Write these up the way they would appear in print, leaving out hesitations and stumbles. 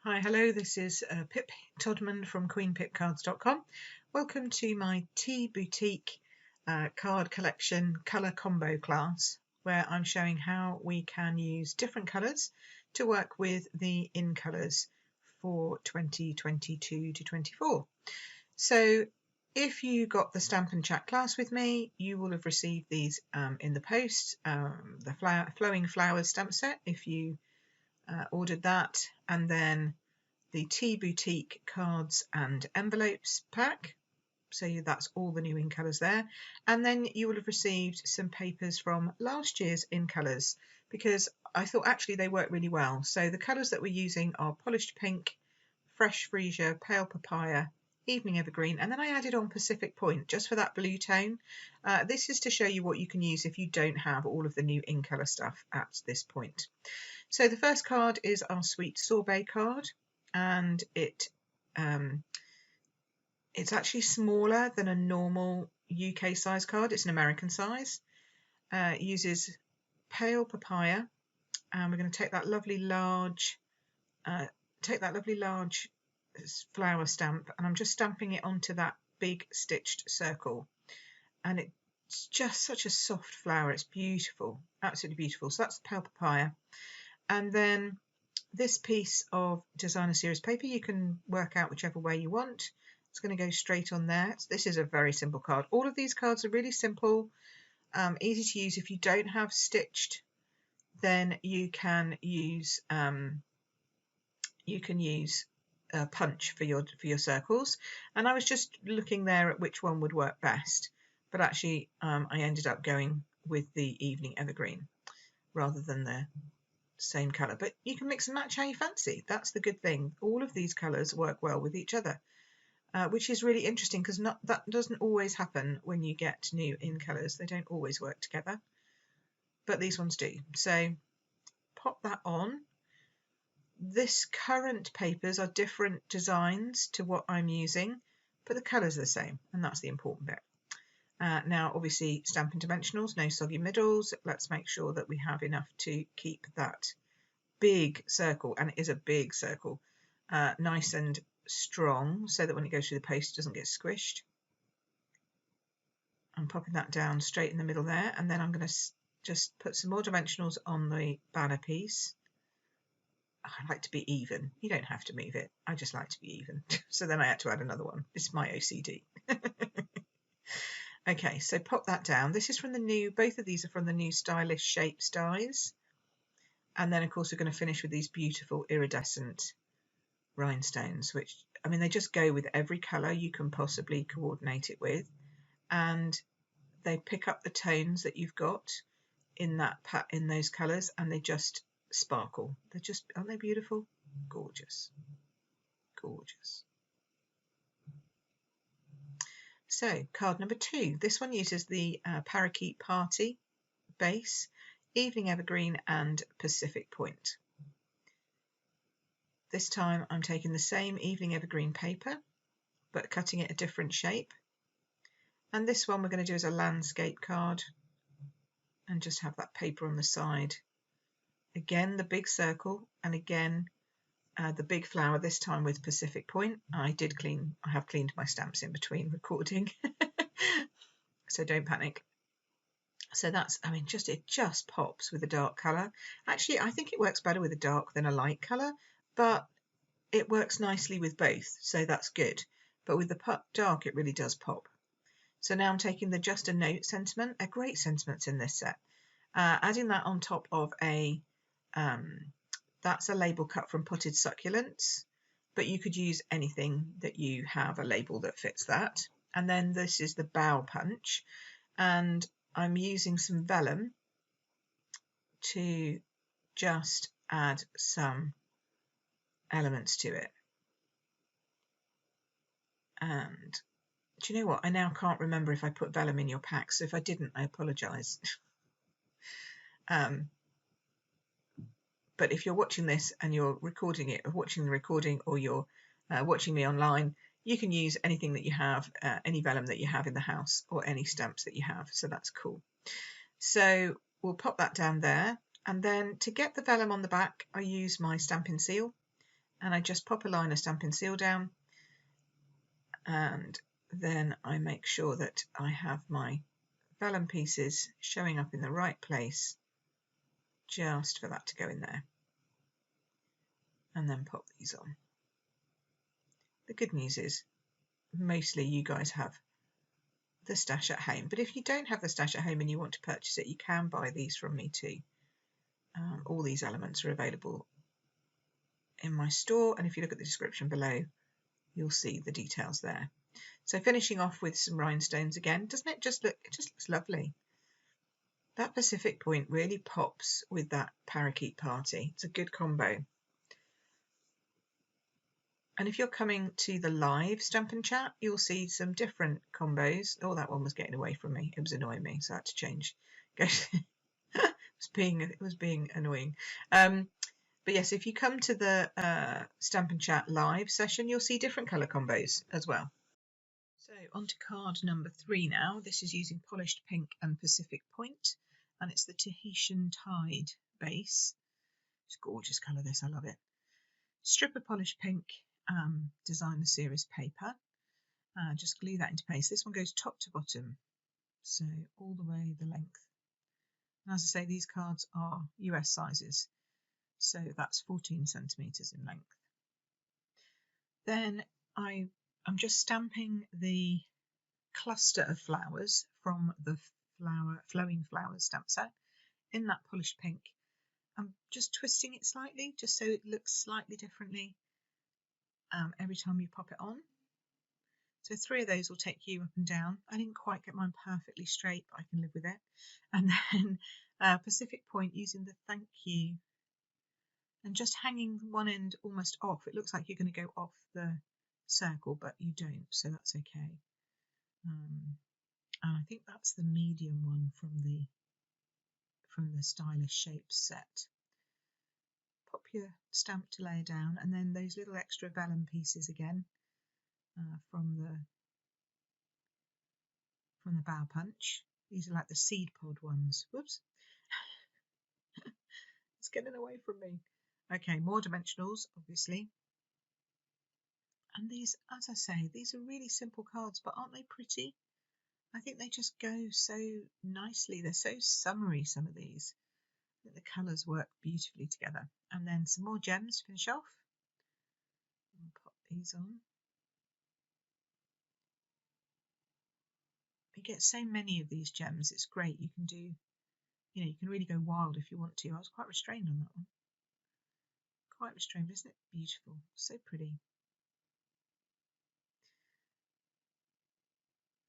Hi, hello, this is Pip Todman from queenpipcards.com. Welcome to my Tea Boutique card collection colour combo class, where I'm showing how we can use different colours to work with the in colours for 2022 to 24. So if you got the Stamp and Chat class with me, you will have received these in the post, the Flowing Flowers stamp set if you ordered that, and then the Tea Boutique cards and envelopes pack. So that's all the new in colours there. And then you will have received some papers from last year's in colours, because I thought actually they work really well. So the colours that we're using are Polished Pink, Fresh Freesia, Pale Papaya, Evening Evergreen, and then I added on Pacific Point just for that blue tone. This is to show you what you can use if you don't have all of the new in colour stuff at this point. So the first card is our Sweet Sorbet card, and it's actually smaller than a normal UK size card. It's an American size. It uses Pale Papaya, and we're going to take that lovely large flower stamp, and I'm just stamping it onto that big stitched circle, and it's just such a soft flower. It's beautiful, absolutely beautiful. So that's Pale Papaya. And then this piece of designer series paper, you can work out whichever way you want. It's going to go straight on there. This is a very simple card. All of these cards are really simple, easy to use. If you don't have stitched, then you can use a punch for your circles. And I was just looking there at which one would work best, but actually I ended up going with the Evening Evergreen rather than the same colour, but you can mix and match how you fancy. That's the good thing. All of these colours work well with each other, which is really interesting, because that doesn't always happen when you get new in colours. They don't always work together, but these ones do. So pop that on. This current papers are different designs to what I'm using, but the colours are the same, and that's the important bit. Now, obviously, Stampin' Dimensionals, no soggy middles. Let's make sure that we have enough to keep that big circle, and it is a big circle, nice and strong, so that when it goes through the post, it doesn't get squished. I'm popping that down straight in the middle there, and then I'm going to just put some more dimensionals on the banner piece. I like to be even. You don't have to move it. I just like to be even. So then I had to add another one. It's my OCD. Okay, so pop that down. This is from the new, both of these are from the new Stylish Shapes dies. And then, of course, we're going to finish with these beautiful iridescent rhinestones, which, I mean, they just go with every colour you can possibly coordinate it with. And they pick up the tones that you've got in those colours, and they just sparkle. They're just, aren't they beautiful? Gorgeous. Gorgeous. So card number 2, this one uses the Parakeet Party base, Evening Evergreen and Pacific Point. This time I'm taking the same Evening Evergreen paper, but cutting it a different shape. And this one we're going to do as a landscape card, and just have that paper on the side. Again, the big circle, and again, the big flower, this time with Pacific Point. I have cleaned my stamps in between recording, so don't panic. So that's, I mean, it just pops with a dark colour. Actually, I think it works better with a dark than a light colour, but it works nicely with both, so that's good. But with the dark, it really does pop. So now I'm taking the Just a Note sentiment. They're great sentiments in this set. Adding that on top of that's a label cut from Potted Succulents, but you could use anything that you have a label that fits that. And then this is the Bow Punch, and I'm using some vellum to just add some elements to it. And do you know what? I now can't remember if I put vellum in your pack, so if I didn't, I apologise. But if you're watching this and you're recording it, or watching the recording, or you're watching me online, you can use anything that you have, any vellum that you have in the house, or any stamps that you have. So that's cool. So we'll pop that down there. And then to get the vellum on the back, I use my Stampin' Seal. and I just pop a line of Stampin' Seal down, and then I make sure that I have my vellum pieces showing up in the right place just for that to go in there, and then pop these on. The good news is mostly you guys have the stash at home, but if you don't have the stash at home and you want to purchase it, you can buy these from me too. All these elements are available in my store, and if you look at the description below, you'll see the details there. So finishing off with some rhinestones again, doesn't it just look, it just looks lovely. That Pacific Point really pops with that parakeet party. It's a good combo. And if you're coming to the live Stampin' Chat, you'll see some different combos. Oh, that one was getting away from me. It was annoying me, so I had to change. It was being annoying. But yes, if you come to the Stampin' Chat live session, you'll see different colour combos as well. So on to card number 3 now. This is using Polished Pink and Pacific Point, and it's the Tahitian Tide base. It's a gorgeous colour, this, I love it. Strip of Polished Pink designer series paper. Just glue that into place. This one goes top to bottom, so all the way the length. And as I say, these cards are US sizes, so that's 14 centimetres in length. Then I'm just stamping the cluster of flowers from the Flowing Flowers stamp set in that polished pink. I'm just twisting it slightly, just so it looks slightly differently every time you pop it on. So 3 of those will take you up and down. I didn't quite get mine perfectly straight, but I can live with it. And then Pacific Point using the thank you and just hanging one end almost off. It looks like you're going to go off the circle, but you don't, so that's okay. And I think that's the medium one from the Stylish Shapes set. Pop your stamp to layer down, and then those little extra vellum pieces again from the bow punch. These are like the seed pod ones. Whoops. It's getting away from me. Okay, more dimensionals, obviously. And these, as I say, these are really simple cards, but aren't they pretty? I think they just go so nicely. They're so summery, some of these. I think the colours work beautifully together. And then some more gems to finish off. I'll pop these on. You get so many of these gems, it's great. You can do, you can really go wild if you want to. I was quite restrained on that one. Quite restrained, isn't it beautiful? So pretty.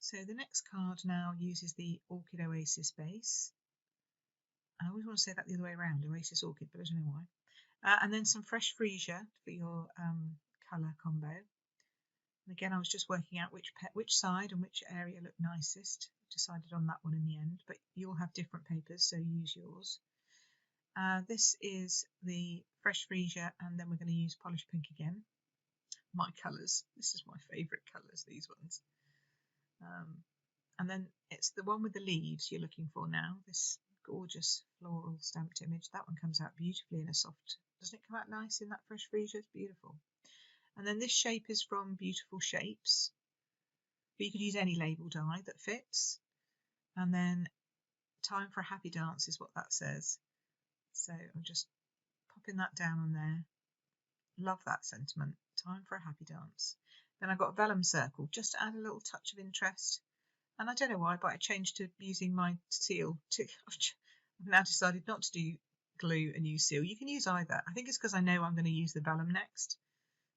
So the next card now uses the Orchid Oasis base. I always want to say that the other way around, Oasis Orchid, but I don't know why. And then some fresh Freesia for your colour combo. And again, I was just working out which side and which area looked nicest. Decided on that one in the end, but you'll have different papers, so use yours. This is the fresh Freesia, and then we're going to use Polished Pink again. My colours. This is my favourite colours, these ones. And then it's the one with the leaves you're looking for now, this gorgeous floral stamped image. That one comes out beautifully in a soft, doesn't it come out nice in that fresh Freesia? It's beautiful. And then this shape is from Beautiful Shapes, but you could use any label die that fits. And then Time for a Happy Dance is what that says. So I'm just popping that down on there. Love that sentiment. Time for a happy dance. Then I've got a vellum circle just to add a little touch of interest. And I don't know why, but I changed to using my seal. I've now decided not to do glue and use seal. You can use either. I think it's because I know I'm going to use the vellum next.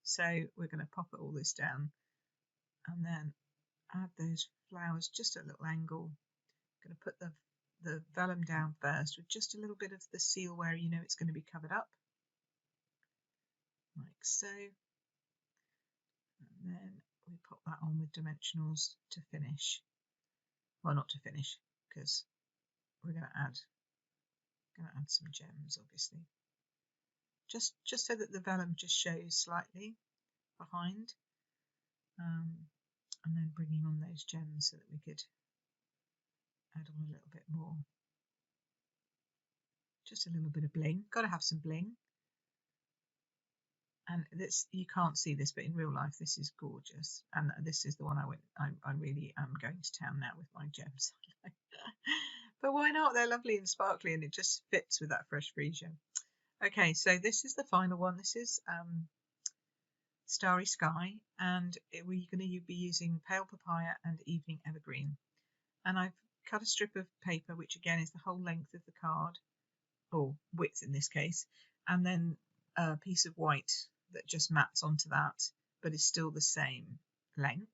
So we're going to pop all this down and then add those flowers just at a little angle. I'm going to put the vellum down first with just a little bit of the seal where you know it's going to be covered up, like so. And then we pop that on with dimensionals to finish. Well, not to finish, because we're going to add some gems, obviously. Just so that the vellum just shows slightly behind, and then bringing on those gems so that we could add on a little bit more. Just a little bit of bling. Got to have some bling. And this, you can't see this, but in real life this is gorgeous, and this is the one I really am going to town now with my gems. But why not? They're lovely and sparkly, and it just fits with that fresh Freesia. Okay, so this is the final one. This is Starry Sky, and we're going to be using Pale Papaya and Evening Evergreen. And I've cut a strip of paper, which again is the whole length of the card, or width in this case, and then a piece of white that just mats onto that, but is still the same length.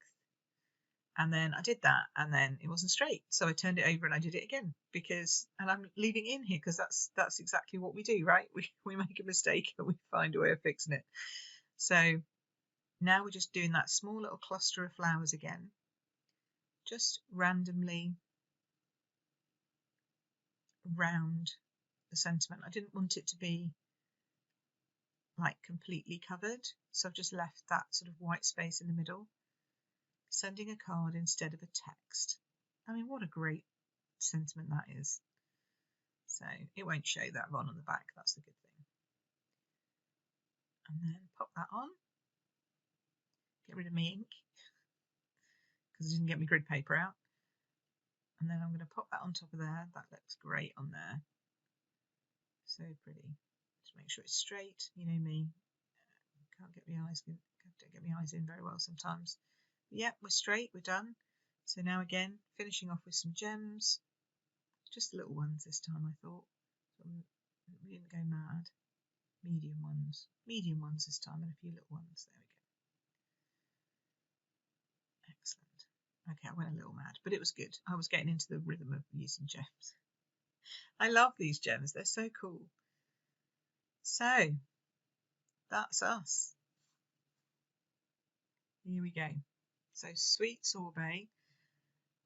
And then I did that, and then it wasn't straight, so I turned it over and I did it again, and I'm leaving it in here because that's exactly what we do, right? We make a mistake and we find a way of fixing it. So now we're just doing that small little cluster of flowers again, just randomly round the sentiment. I didn't want it to be like completely covered, so I've just left that sort of white space in the middle. Sending a card instead of a text. I mean, what a great sentiment that is. So it won't show that on the back, that's the good thing. And then pop that on. Get rid of my ink because I didn't get my grid paper out. And then I'm going to pop that on top of there. That looks great on there. So pretty. Just make sure it's straight. You know me. Can't get my eyes in. Don't get my eyes in very well sometimes. But yeah, we're straight. We're done. So now again, finishing off with some gems. Just the little ones this time, I thought. We didn't go mad. Medium ones this time, and a few little ones. There we go. Excellent. Okay, I went a little mad, but it was good. I was getting into the rhythm of using gems. I love these gems. They're so cool. So that's us. Here we go. So Sweet Sorbet,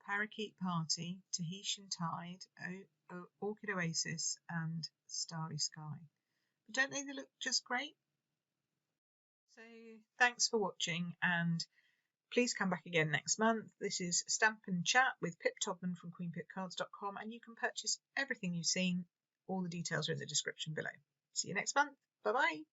Parakeet Party, Tahitian Tide, Orchid Oasis, and Starry Sky. But don't they look just great? So thanks for watching, and please come back again next month. This is Stamp and Chat with Pip Todman from queenpipcards.com, and you can purchase everything you've seen. All the details are in the description below. See you next month. Bye bye.